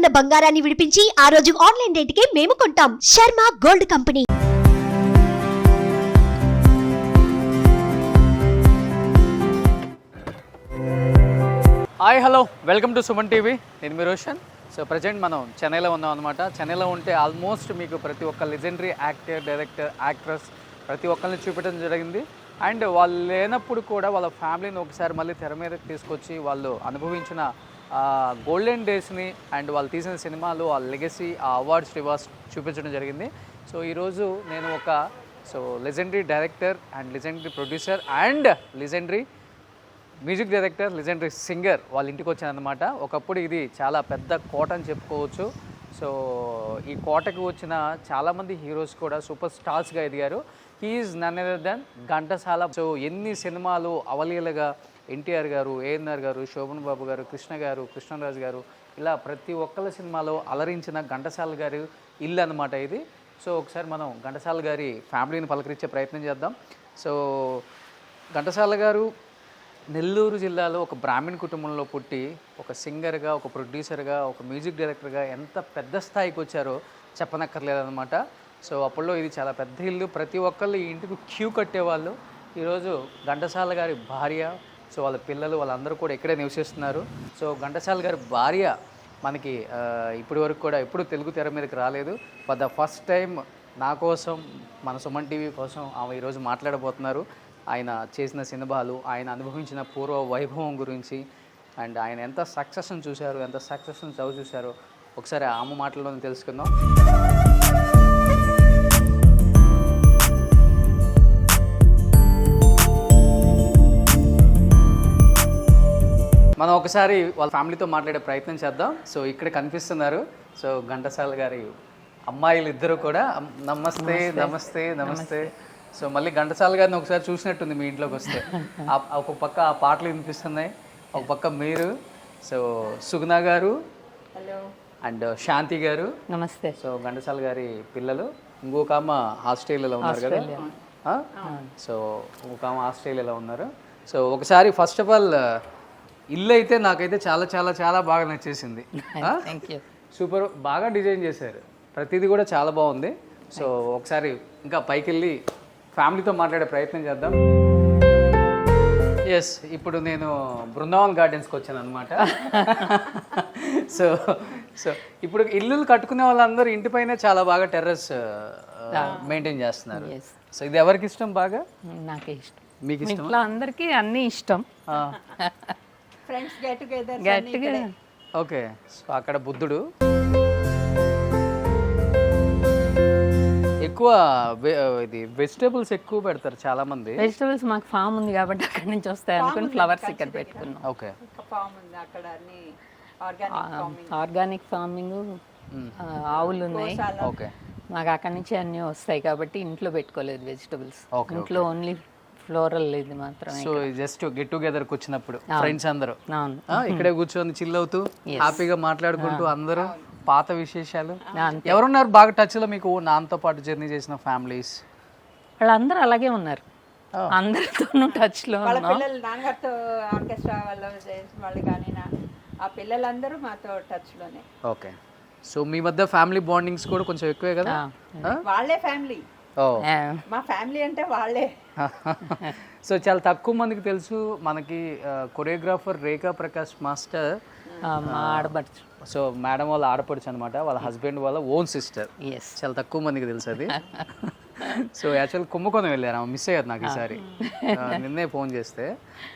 ఉన్న బంగారాన్ని విడిపించి ఆ రోజు ఆన్లైన్ రేటుకే మేము కొంటాం. Sharma gold company. Hi hello welcome to Suman TV. నేను మీ రోషన్. సో ప్రజెంట్ మనం చెన్నైలో ఉన్నాం అనమాట. చెన్నైలో ఉంటే ఆల్మోస్ట్ మీకు ప్రతి ఒక్క లెజెండరీ యాక్టర్, డైరెక్టర్, యాక్ట్రెస్ ప్రతి ఒక్కరిని చూపించడం జరిగింది. అండ్ వాళ్ళు లేనప్పుడు కూడా వాళ్ళ ఫ్యామిలీని ఒకసారి మళ్ళీ తెర మీదకి తీసుకొచ్చి వాళ్ళు అనుభవించిన గోల్డెన్ డేస్ని అండ్ వాళ్ళు తీసిన సినిమాలు, ఆ లెగసీ, ఆ అవార్డ్స్ రివార్డ్స్ చూపించడం జరిగింది. సో ఈరోజు నేను ఒక legendary director and legendary producer and legendary music director, legendary singer వాళ్ళ ఇంటికి వచ్చానమాట. ఒకప్పుడు ఇది చాలా పెద్ద కోట అని చెప్పుకోవచ్చు. సో ఈ కోటకు వచ్చిన చాలామంది హీరోస్ కూడా సూపర్ స్టార్స్గా ఎదిగారు. He is none other than Ghantasala. So ఎన్ని సినిమాలు అవలీలగా ఎన్టీఆర్ గారు, ఏఎన్ఆర్ గారు, శోభన్ బాబు గారు, కృష్ణ గారు, కృష్ణరాజు గారు, ఇలా ప్రతి ఒక్కళ్ళ సినిమాలో అలరించిన ఘంటసాల గారి ఇల్లు అనమాట ఇది. సో ఒకసారి మనం ఘంటసాల గారి ఫ్యామిలీని పలకరించే ప్రయత్నం చేద్దాం. సో ఘంటసాల గారు నెల్లూరు జిల్లాలో ఒక బ్రాహ్మణ్ కుటుంబంలో పుట్టి ఒక సింగర్గా, ఒక ప్రొడ్యూసర్గా, ఒక మ్యూజిక్ డైరెక్టర్గా ఎంత పెద్ద స్థాయికి వచ్చారో చెప్పనక్కర్లేదన్నమాట. సో అప్పట్లో ఇది చాలా పెద్ద ఇల్లు. ప్రతి ఒక్కళ్ళు ఈ ఇంటికి క్యూ కట్టేవాళ్ళు. ఈరోజు ఘంటసాల గారి భార్య, సో వాళ్ళ పిల్లలు, వాళ్ళందరూ కూడా ఇక్కడే నివసిస్తున్నారు. సో ఘంటసాల గారి భార్య మనకి ఇప్పటి వరకు కూడా ఎప్పుడు తెలుగు తెర మీదకి రాలేదు. ఫర్ ద ఫస్ట్ టైం నా కోసం, మన సుమన్ టీవీ కోసం ఆమె ఈరోజు మాట్లాడబోతున్నారు. ఆయన చేసిన సినిమాలు, ఆయన అనుభవించిన పూర్వ వైభవం గురించి అండ్ ఆయన ఎంత సక్సెస్ని చూశారు, ఎంత సక్సెస్ని చదువు చూశారో ఒకసారి ఆమె మాటల్లోనే తెలుసుకుందాం. మనం ఒకసారి వాళ్ళ ఫ్యామిలీతో మాట్లాడే ప్రయత్నం చేద్దాం. సో ఇక్కడ కనిపిస్తున్నారు సో ఘంటసాల గారి అమ్మాయిలు ఇద్దరు కూడా. నమస్తే నమస్తే నమస్తే. సో మళ్ళీ ఘంటసాల గారిని ఒకసారి చూసినట్టుంది మీ ఇంట్లోకి వస్తే. ఒక పక్క ఆ పాటలు వినిపిస్తున్నాయి, ఒక పక్క మీరు. సో సుగుణ గారు అండ్ శాంతి గారు నమస్తే. సో ఘంటసాల గారి పిల్లలు. ఇంకొక ఆమె ఆస్ట్రేలియాలో ఉన్నారు కదా. సో ఇంకొక ఆమె ఆస్ట్రేలియాలో ఉన్నారు. సో ఒకసారి ఫస్ట్ ఆఫ్ ఆల్ ఇల్లు అయితే నాకైతే చాలా చాలా చాలా బాగా నచ్చేసింది. సూపర్, బాగా డిజైన్ చేశారు. ప్రతిదీ కూడా చాలా బాగుంది. సో ఒకసారి ఇంకా పైకి వెళ్ళి ఫ్యామిలీతో మాట్లాడే ప్రయత్నం చేద్దాం. ఎస్, ఇప్పుడు నేను బృందావన్ గార్డెన్స్కి వచ్చాను అనమాట. సో సో ఇప్పుడు ఇల్లు కట్టుకునే వాళ్ళందరూ ఇంటిపైన చాలా బాగా టెర్రస్ మెయింటైన్ చేస్తున్నారు. సో ఇది ఎవరికి ఇష్టం బాగా? నాకే ఇష్టం. మీకు ఇష్టం? అందరికీ అన్నీ ఇష్టం. Friends get together. Okay. So అక్కడ బుద్ధుడు. ఎక్కువ ఇది వెజిటేబుల్స్ ఎక్కువ పెడతారు చాలా మంది. వెజిటేబుల్స్ మాకు ఫామ్ ఉంది కాబట్టి అక్కడ నుంచి వస్తాయి అనుకుని ఫ్లవర్స్ ఇక్కడ పెట్టుకున్నాం. ఓకే. ఫామ్ ఉంది అక్కడ, అన్ని ఆర్గానిక్ ఫార్మింగ్, ఆవులు ఉన్నాయి. ఓకే. మాకు అక్కడ నుంచి అన్నీ వస్తాయి కాబట్టి ఇంట్లో పెట్టుకోలేదు వెజిటేబుల్స్. ఇంట్లో ఓన్లీ ఫ్లోరల్ ఇది మాత్రమే. సో జస్ట్ గెట్ టుగెదర్కి వచ్చినప్పుడు ఫ్రెండ్స్ అందరూ ఇక్కడే కూర్చొని చిల్ అవుతూ హ్యాపీగా మాట్లాడుకుంటూ అందరూ పాత విశేషాలు. ఎవరున్నారు బాగా టచ్ లో మీకు నాన్నతో పాటు జర్నీ చేసిన ఫ్యామిలీస్? వాళ్ళందరూ అలాగే ఉన్నారు, అందరితోనూ టచ్ లో. వాళ్ళ పిల్లలు నాన్నగారితో ఆర్కెస్ట్రా వాళ్ళు కానీ ఆ పిల్లలందరూ మాతో టచ్ లోనే. ఓకే. సో మీ మధ్య ఫ్యామిలీ బాండింగ్స్ కూడా కొంచెం ఎక్కువే కదా? వాళ్ళే ఫ్యామిలీ. మా ఫ్యామిలీ అంటే వాళ్ళే. సో చాలా తక్కువ మందికి తెలుసు మనకి కొరియోగ్రాఫర్ రేఖా ప్రకాష్ మాస్టర్ ఆడపడుచు. సో మేడం వాళ్ళ ఆడపడుచు అనమాట, వాళ్ళ హస్బెండ్ వాళ్ళ ఓన్ సిస్టర్. చాలా తక్కువ మందికి తెలుసు అది. సో యాక్చువల్ కుంభకోణం వెళ్ళారు, మిస్ అయ్యారు నాకు ఈసారి నిన్నే ఫోన్ చేస్తే.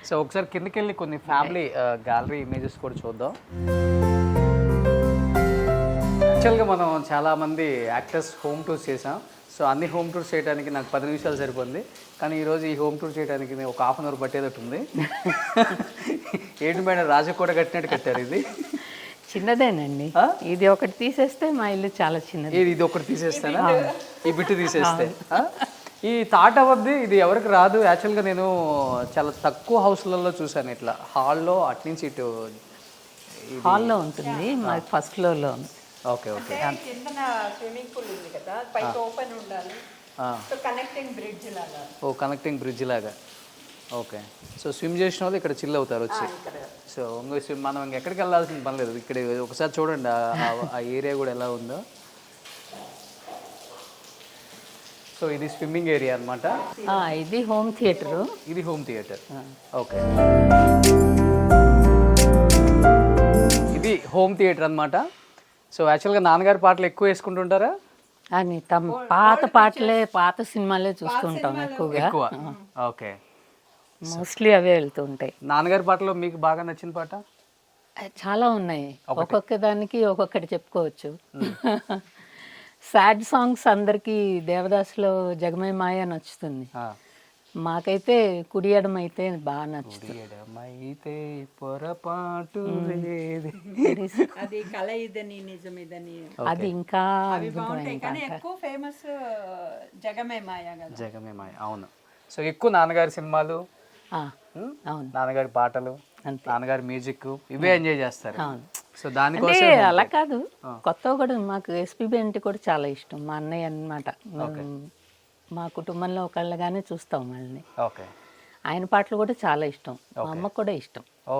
సో ఒకసారి కిందకి వెళ్ళి కొన్ని ఫ్యామిలీ గ్యాలరీ ఇమేజెస్ కూడా చూద్దాం. యాక్చువల్గా మనం చాలామంది యాక్టర్స్ హోమ్ టూర్స్ చేసాం. సో అన్ని హోమ్ టూర్స్ చేయడానికి నాకు 10 నిమిషాలు సరిపోయింది. కానీ ఈరోజు ఈ హోమ్ టూర్ చేయడానికి ఒక ½ అవర్ పట్టేదట్టు ఉంది. ఏంటి మేడం, రాజకోట కట్టినట్టు కట్టారు. ఇది చిన్నదేనండి. ఇది ఒకటి తీసేస్తే మా ఇల్లు చాలా చిన్నది. ఇది ఒకటి తీసేస్తానా? ఈ బిట్టు తీసేస్తే ఈ థాట్ అవద్ది. ఇది ఎవరికి రాదు. యాక్చువల్గా నేను చాలా తక్కువ హౌస్లలో చూసాను ఇట్లా. హాల్లో అట్నుంచి ఇటు హాల్లో ఉంటుంది, మాది ఫస్ట్ ఫ్లోర్లో ఉంది. ఓకే. ఓకే. కిందన స్విమ్మింగ్ పూల్ ఉంది కదా, పైకి ఓపెన్ ఉండాలి. సో కనెక్టింగ్ బ్రిడ్జ్ లాగా. కనెక్టింగ్ బ్రిడ్జ్ లాగా. ఓకే. సో స్విమ్ చేసిన వాళ్ళు ఇక్కడ చిల్ అవుతారు వచ్చి. సో మనం ఎక్కడికి వెళ్ళాల్సిన పని లేదు, ఇక్కడ ఒకసారి చూడండి ఆ ఏరియా కూడా ఎలా ఉందో. సో ఇది స్విమ్మింగ్ ఏరియా అనమాట. ఇది హోమ్ థియేటరు. ఇది హోమ్ థియేటర్. ఓకే, ఇది హోమ్ థియేటర్ అనమాట. సో యాక్చువల్గా నాన్నగారి పాటలు ఎక్కువ వేసుకుంటుంటారా? అని పాత పాటలే, పాత సినిమాలే చూస్తుంటాం ఎక్కువగా. ఎక్కువ. ఓకే, మోస్ట్లీ అవే వెళ్తూ ఉంటాయి. నాన్నగారి పాటలో మీకు బాగా నచ్చిన పాట? చాలా ఉన్నాయి, ఒక్కొక్క దానికి ఒక్కొక్కటి చెప్పుకోవచ్చు. సాడ్ సాంగ్స్ అందరికి దేవదాసులో జగమే మాయ నచ్చుతుంది. మాకైతే కుడియడం అయితే బాగా నచ్చుతుంది. అయితే పొరపాటు అది కళ ఇదని నిజమిదని అది ఇంకా బాగుంటాయి, కానీ ఎక్కువ ఫేమస్ జగమే మాయ కదా. జగమే మాయ, అవును. సో ఎక్కువ నాన్నగారి సినిమాలు, అవును, నాన్నగారి పాటలు, నాన్నగారి మ్యూజిక్ ఇవే ఎంజాయ్ చేస్తారు. సో అంటే అలా కాదు, కొత్తగా కూడా మాకు ఎస్పీబీ అంటే కూడా చాలా ఇష్టం. మా అన్నయ్య అన్నమాట, మా కుటుంబంలో ఒకళ్ళగానే చూస్తాం వాళ్ళని. ఓకే, ఆయన పాటలు కూడా చాలా ఇష్టం, మా అమ్మకు కూడా ఇష్టం. ఓ,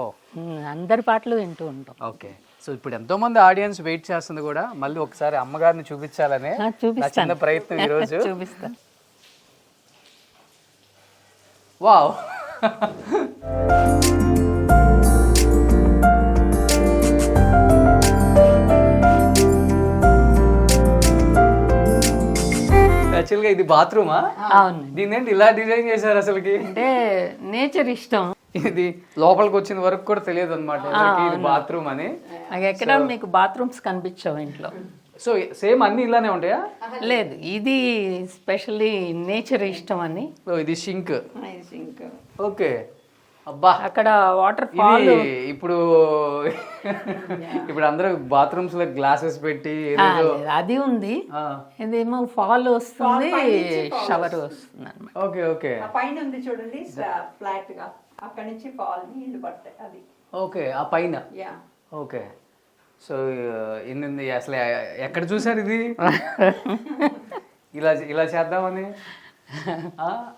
అందరి పాటలు వింటూ ఉంటాం. ఓకే. సో ఇప్పుడు ఎంతో మంది ఆడియన్స్ వెయిట్ చేస్తుంది కూడా, మళ్ళీ ఒకసారి అమ్మగారిని చూపించాలనే నా చిన్న ప్రయత్నం ఈరోజు. చూపిస్తా. వావ్, యాక్చువల్గా ఇది బాత్రూమా? అవును. దీని ఏంటి ఇలా డిజైన్ చేశారు అసలుకి? అంటే నేచర్ ఇష్టం. ఇది లోపలికి వచ్చిన వరకు కూడా తెలియదు అనమాట ఇది బాత్రూమ్ అని. ఎక్కడ మీకు బాత్రూమ్స్ కనిపించవు ఇంట్లో. సో సేమ్ అన్ని ఇలానే ఉంటాయా? లేదు, ఇది స్పెషల్లీ నేచర్ ఇష్టం అని. ఇది షింక్. ఓకే, అబ్బా, అక్కడ వాటర్ ఫాల్. ఇప్పుడు ఇప్పుడు అందరూ బాత్రూమ్స్ లో గ్లాసెస్ పెట్టి అది ఉంది. ఇదేమో ఫాల్ వస్తుంది, షవర్ వస్తుంది అన్నమాట. Okay, okay. పైన ఉంది చూడండి ఫ్లాట్ గా, అక్కడ నుంచి ఫాల్ నీళ్లు పడతాయి అది. ఓకే, ఆ పైన. ఓకే. సో ఎన్ని అసలు ఎక్కడ చూసారు ఇది ఇలా ఇలా చేద్దామని?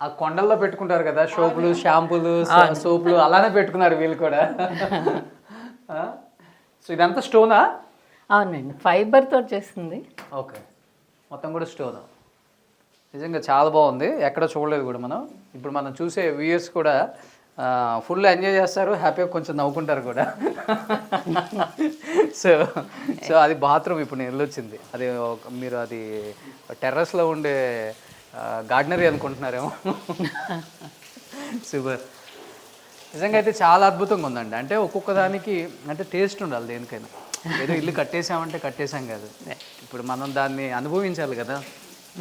ఆ కొండల్లో పెట్టుకుంటారు కదా సోపులు, షాంపూలు, సోపులు, అలానే పెట్టుకున్నారు వీళ్ళు కూడా. సో ఇదంతా స్టోనా? అవునండి, ఫైబర్ తో చేస్తుంది. ఓకే, మొత్తం కూడా స్టోన్. నిజంగా చాలా బాగుంది, ఎక్కడ చూడలేదు కూడా మనం. ఇప్పుడు మనం చూసే వ్యూయర్స్ కూడా ఫుల్ ఎంజాయ్ చేస్తారు, హ్యాపీగా కొంచెం నవ్వుకుంటారు కూడా. సో సో అది బాత్రూమ్ ఇప్పుడు నేను వెళ్ళొచ్చింది. అది మీరు అది టెర్రస్లో ఉండే గార్డెనరీ అనుకుంటున్నారేమో. సూపర్. నిజంగా అయితే చాలా అద్భుతంగా ఉందండి. అంటే ఒక్కొక్క దానికి అంటే టేస్ట్ ఉండాలి దేనికైనా. ఏదో ఇల్లు కట్టేసామంటే కట్టేసాం కాదు, ఇప్పుడు మనం దాన్ని అనుభవించాలి కదా,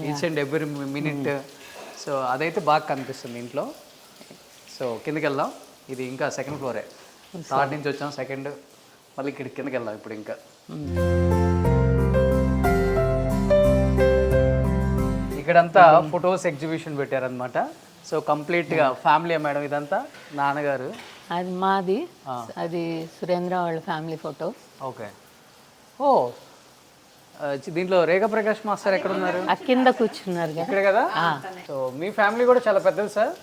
each and every minute. So అదైతే బాగా కనిపిస్తుంది ఇంట్లో. సో కిందకి వెళ్దాం. ఇది ఇంకా సెకండ్ ఫ్లోరే, థర్డ్ నుంచి వచ్చాం, సెకండ్, మళ్ళీ ఇక్కడ కిందకి వెళ్దాం ఇప్పుడు. ఇంకా ఇక్కడంతా ఫొటోస్ ఎగ్జిబిషన్ పెట్టారనమాట. సో కంప్లీట్గా ఫ్యామిలీ మేడం ఇదంతా. నాన్నగారు అది మాది, అది సురేంద్ర వాళ్ళ ఫ్యామిలీ ఫోటో. ఓకే. ఓ, దీంట్లో రేఖా ప్రకాష్ మాస్టర్ ఎక్కడ ఉన్నారు? కింద కూర్చున్నారు ఇక్కడే కదా. సో మీ ఫ్యామిలీ కూడా చాలా పెద్దది సార్.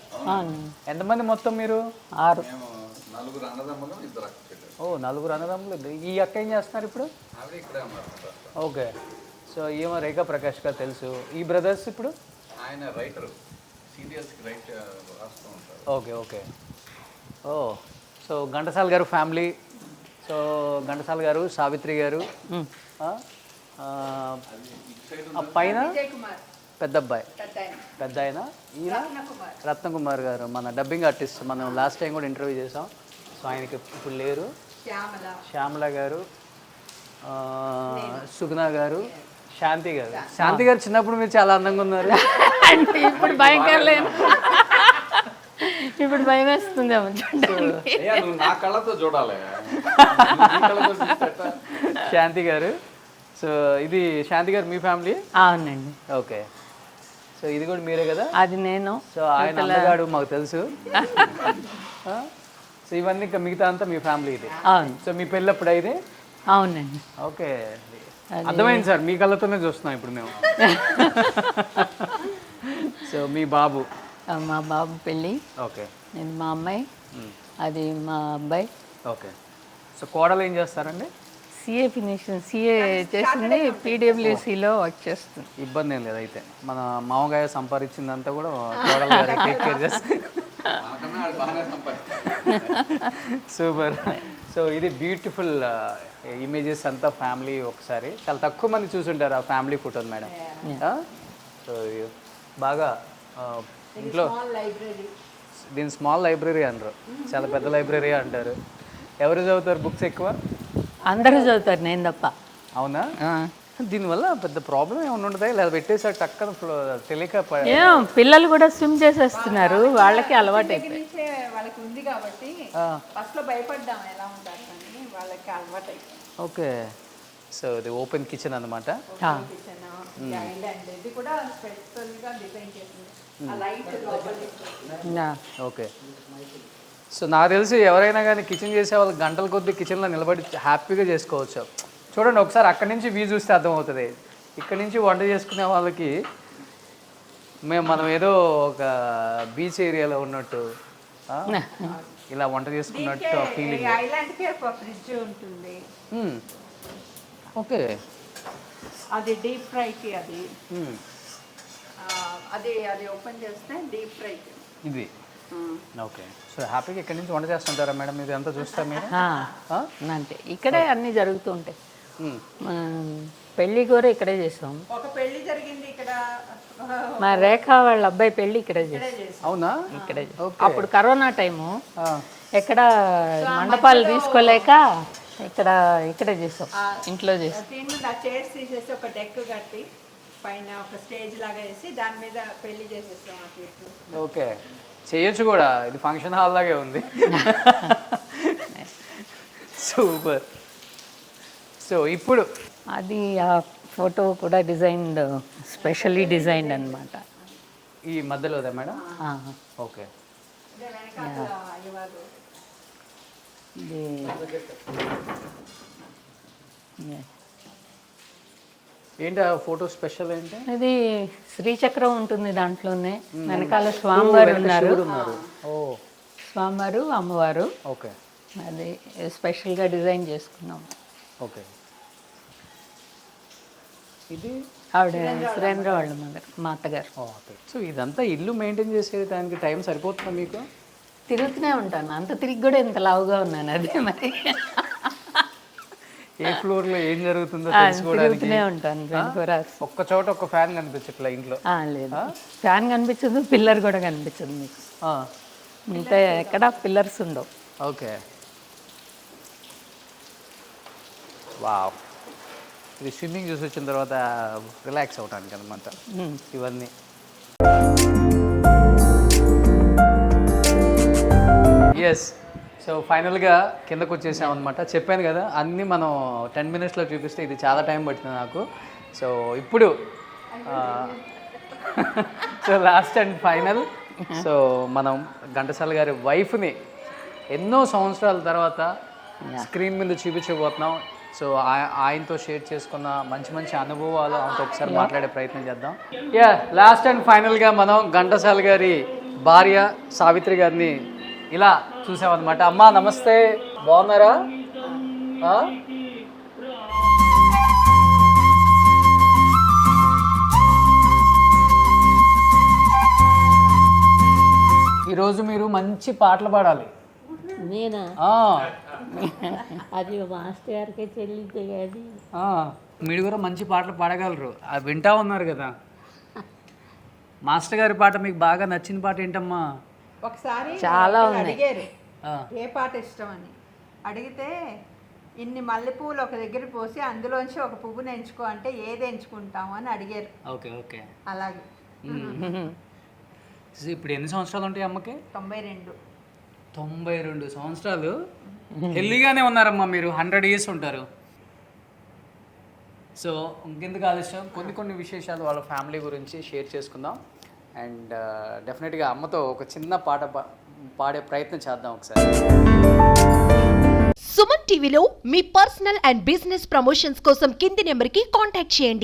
ఎంతమంది మొత్తం మీరు? 6. ఓ, 4 అన్నదమ్ములు. ఈ అక్క ఏం చేస్తున్నారు ఇప్పుడు? ఓకే. సో ఏమో రేఖా ప్రకాష్ గారు తెలుసు. ఈ బ్రదర్స్ ఇప్పుడు ఆయన రైటర్, సీరియల్స్కి రైట్ రాస్తూ ఉంటారు. Okay, okay. Oh, so Ghantasala గారు ఫ్యామిలీ. సో ఘంటసాల గారు, సావిత్రి గారు, పైన పెద్ద అబ్బాయి, పెద్ద ఆయన ఈయన రత్నకుమార్ గారు, మన డబ్బింగ్ ఆర్టిస్ట్. మనం లాస్ట్ టైం కూడా ఇంటర్వ్యూ చేసాం. సో ఆయనకి ఇప్పుడు లేరు. శ్యామల గారు, సుగుణ గారు, శాంతి గారు. శాంతి గారు చిన్నప్పుడు మీరు చాలా అందంగా ఉన్నారు. అంటే ఇప్పుడు భయంకర లేదు, ఇప్పుడు భయం వేస్తుంది. నా కళ్ళతో చూడాలి. శాంతి గారు. సో ఇది శాంతి గారు మీ ఫ్యామిలీ? అవునండి. ఓకే. సో ఇది కూడా మీరే కదా? అది నేను. సో ఆయన అందగాడు మాకు తెలుసు. సో ఇవన్నీ ఇంకా మిగతా అంతా మీ ఫ్యామిలీ ఇది. అవును. సో మీ పెళ్ళప్పుడు అయితే? అవునండి. ఓకే, అర్థమైంది సార్, మీ కళ్ళతోనే చూస్తున్నాం ఇప్పుడు మేము. సో మీ బాబు మా బాబు పెళ్ళి, ఓకే నేను మా అమ్మాయి, అది మా అబ్బాయి. ఓకే. సో కోడలు ఏం చేస్తారండి? సిఏ చేసింది, పీడబ్ల్యూసీలో వర్క్ చేస్తుంది. ఇబ్బంది ఏం లేదు అయితే. మన మామగాయ సంపాదించిందంతా కూడా కోడలు గారు టేక్ కేర్ చేస్తారు. మనకన్నా ఆడు బాగానే సంపాదిస్తాడు. సూపర్. సో ఇది బ్యూటిఫుల్ ఇమేజెస్ అంతా ఫ్యామిలీ. ఒకసారి చాలా తక్కువ మంది చూసుంటారు ఆ ఫ్యామిలీ ఫోటోలు మేడం. సో బాగా ఇంట్లో లైబ్రరీ. దీని స్మాల్ లైబ్రరీ అనరు, చాలా పెద్ద లైబ్రరీ అంటారు. ఎవరు చదువుతారు బుక్స్ ఎక్కువ? అందరూ చదువుతారు, నేను తప్ప. అవునా? దీనివల్ల పెద్ద ప్రాబ్లం ఏమైనా ఉంటుందా, లేదా పెట్టేసారు టక్కన తెలియక ఏం పిల్లలు కూడా స్విమ్ చేసేస్తున్నారు, వాళ్ళకి అలవాటు అయిపోయింది. నుంచే వాళ్ళకి ఉంది కాబట్టి ఫస్ట్ లో భయపడ్డాం ఎలా ఉంటారు అని, వాళ్ళకి అలవాటు అయిపోయింది. ఓకే. సో ఇది ఓపెన్ కిచెన్ అనమాట. కిచెన్ ఐలాండ్ ఇది కూడా స్పెషల్ గా డిజైన్ చేసింది. ఆ లైట్ లోపలికి. ఓకే. సో నాకు తెలిసి ఎవరైనా కానీ కిచెన్ చేసే వాళ్ళు గంటల కొద్దీ కిచెన్లో నిలబడి హ్యాపీగా చేసుకోవచ్చు. చూడండి ఒకసారి అక్కడి నుంచి వ్యూ చూస్తే అర్థమవుతుంది. ఇక్కడి నుంచి వంట చేసుకునే వాళ్ళకి మనం ఏదో ఒక బీచ్ ఏరియాలో ఉన్నట్టు ఇలా వంట చేసుకున్నట్టు ఫీలింగ్. ఐలాండ్ కి ఒక ఫ్రిడ్జ్ ఉంటుంది. ఓకే. అది డీప్ ఫ్రైకి అది అది ఓపెన్ చేస్తే డీప్ ఫ్రైకి ఇది. ఓకే. సో హ్యాపీగా ఇక్కడి నుంచి వంట చేస్తుంటారా మేడం? ఇది అంతా చూస్తా మీరు? అంటే ఇక్కడే అన్నీ జరుగుతూ ఉంటాయి. పెళ్ళి కూడా ఇక్కడే చేసాం. ఒక పెళ్లి జరిగింది ఇక్కడ. మా రేఖ వాళ్ళ అబ్బాయి పెళ్ళి ఇక్కడే చేసాం. అవునా? ఇక్కడే. అప్పుడు కరోనా టైము, ఎక్కడ మండపాలు తీసుకోలేక ఇక్కడే చేసాం, ఇంట్లో చేసాం. దీన్ని చైర్స్ తీసేసి ఒక డెక్ కట్టి పైన ఒక స్టేజ్ లాగా వేసి దాని మీద పెళ్లి చేసేస్తాం. ఓకే, చేయొచ్చు కూడా. ఇది ఫంక్షన్ హాల్ లాగే ఉంది. సూపర్. సో ఇప్పుడు అది ఆ ఫోటో కూడా డిజైన్డ్, స్పెషల్లీ డిజైన్డ్ అనమాట. ఈ మధ్యలోదా మేడం? ఓకే. ఏంటి ఆ ఫోటో స్పెషల్ ఏంటి? ఇది శ్రీచక్రం ఉంటుంది దాంట్లోనే, వెనకాల స్వామివారు ఉన్నారు. స్వామివారు, అమ్మవారు. ఓకే. అది స్పెషల్గా డిజైన్ చేసుకున్నాం. ఓకే. ఇది ఆవిడ సురేంద్ర వాళ్ళ మదర్, మా అత్తగారు. ఓకే. సో ఇదంతా ఇల్లు మెయింటైన్ చేసే దానికి టైం సరిపోతుందా మీకు? తిరుగుతూనే ఉంటాను, అంత తిరిగి కూడా ఇంత లావుగా ఉన్నాను. అదే మరి ఏ ఫ్లోర్లో ఏం జరుగుతుందో తెలుసుకోవడానికి తిరుగుతూనే ఉంటాను 24 hours. ఒక్క చోట ఒక్క ఫ్యాన్ కనిపించట్లా ఇంట్లో? లేదు, ఫ్యాన్ కనిపించదు, పిల్లర్ కూడా కనిపించదు మీకు. ఇంకా ఎక్కడ పిల్లర్స్ ఉండవు. ఓకే. వావ్. ఇది స్విమ్మింగ్ చూసి వచ్చిన తర్వాత రిలాక్స్ అవడానికి అనమాట ఇవన్నీ. ఎస్. సో ఫైనల్గా కిందకు వచ్చేసాం అనమాట. చెప్పాను కదా అన్నీ మనం 10 minutesలో చూపిస్తే ఇది చాలా టైం పడుతుంది నాకు. సో ఇప్పుడు so last and final. So మనం ఘంటసాల గారి వైఫ్ని ఎన్నో సంవత్సరాల తర్వాత స్క్రీన్ మీద చూపించబోతున్నాం. సో ఆయనతో షేర్ చేసుకున్న మంచి మంచి అనుభవాలు ఆయనతో ఒకసారి మాట్లాడే ప్రయత్నం చేద్దాం. లాస్ట్ అండ్ ఫైనల్గా మనం ఘంటసాల గారి భార్య సావిత్రి గారిని ఇలా చూసామన్నమాట. అమ్మా నమస్తే, బాగున్నారా? ఈరోజు మీరు మంచి పాటలు పాడాలి. నేనా? అది మాస్టర్ గారికే చెల్లించే కానీ మీరు కూడా మంచి పాటలు పాడగలరు, అది వింటా ఉన్నారు కదా. మాస్టర్ గారి పాట మీకు బాగా నచ్చిన పాట ఏంటమ్మా? ఒకసారి చాలా అడిగారు ఏ పాట ఇష్టం అని. అడిగితే ఇన్ని మల్లెపూలు ఒక దగ్గర పోసి అందులోంచి ఒక పువ్వుని ఎంచుకో అంటే ఏది ఎంచుకుంటాము అని అడిగారు. ఓకే. ఓకే. అలాగే. ఇప్పుడు ఎన్ని సంవత్సరాలు ఉంటాయి అమ్మకి? 92. 92 సంవత్సరాలు. హెల్దీగానే ఉన్నారమ్మా మీరు. 100 years ఉంటారు. సో ఇంకెందుకు ఆలస్యం, కొన్ని విశేషాలు వాళ్ళ ఫ్యామిలీ గురించి షేర్ చేసుకుందాం. అండ్ డెఫినెట్గా అమ్మతో ఒక చిన్న పాట పాడే ప్రయత్నం చేద్దాం ఒకసారి. సుమన్ టీవీలో మీ పర్సనల్ అండ్ బిజినెస్ ప్రమోషన్స్ కోసం కింది నెంబర్కి కాంటాక్ట్ చేయండి.